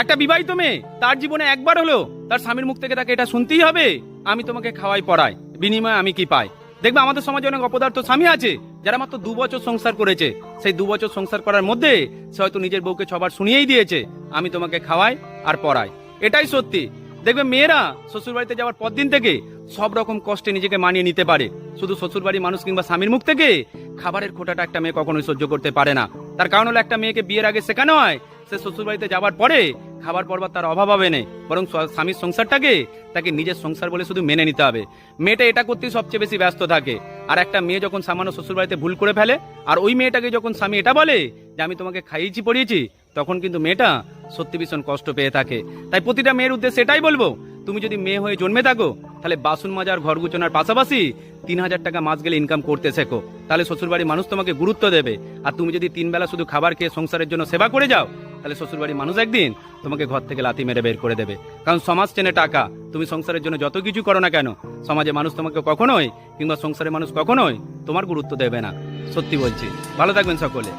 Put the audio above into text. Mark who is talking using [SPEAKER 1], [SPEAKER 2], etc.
[SPEAKER 1] একটা বিবাহিত মেয়ে তার জীবনে একবার হলো তার স্বামীর মুখ থেকে তাকে এটা শুনতেই হবে, আমি তোমাকে খাওয়াই পড়াই, বিনিময়ে আমি কি পাই। দেখবে আমাদের সমাজে অনেক অপদার্থ স্বামী আছে যারা মাত্র 2 বছর সংসার করেছে, সেই 2 বছর সংসার করার মধ্যে সে হয়তো নিজের বউকে 6 বার শুনিয়েই দিয়েছে আমি তোমাকে খাওয়াই আর পড়াই। এটাই সত্যি। দেখবে মেয়েরা শ্বশুর বাড়িতে যাওয়ার পর দিন থেকে সব রকম কষ্টে নিজেকে মানিয়ে নিতে পারে, শুধু শ্বশুর বাড়ির মানুষ কিংবা স্বামীর মুখ থেকে খাবারের খোঁটাটা একটা মেয়ে কখনোই সহ্য করতে পারে না। তার কারণ হলো একটা মেয়েকে বিয়ের আগে শেখানো হয় সে শ্বশুর বাড়িতে যাওয়ার পরে খাবার পরবার তার অভাব হবে না, বরং স্বামীর সংসারটাকে তাকে নিজের সংসার বলে শুধু মেনে নিতে হবে। মেয়েটা এটা করতেই সবচেয়ে বেশি ব্যস্ত থাকে। আর একটা মেয়ে যখন সামান্য শ্বশুর বাড়িতে ভুল করে ফেলে আর ওই মেয়েটাকে যখন স্বামী এটা বলে যে আমি তোমাকে খাইয়েছি পড়িয়েছি, তখন কিন্তু মেয়েটা সত্যি ভীষণ কষ্ট পেয়ে থাকে। তাই প্রতিটা মেয়ের উদ্দেশ্যে এটাই বলবো, তুমি যদি মেয়ে হয়ে জন্মে থাকো তাহলে বাসন মাজার ঘর গুছানোর পাশাপাশি 3000 টাকা মাস গেলে ইনকাম করতে শেখো, তাহলে শ্বশুরবাড়ির মানুষ তোমাকে গুরুত্ব দেবে। আর তুমি যদি 3 বেলা শুধু খাবার খেয়ে সংসারের জন্য সেবা করে যাও তাহলে শ্বশুরবাড়ির মানুষ একদিন তোমাকে ঘর থেকে লাথি মেরে বের করে দেবে। কারণ সমাজ চেনে টাকা, তুমি সংসারের জন্য যত কিছু করো না কেন সমাজে মানুষ তোমাকে কখনোই কিংবা সংসারের মানুষ কখনোই তোমার গুরুত্ব দেবে না। সত্যি বলছি। ভালো থাকবেন সকলে।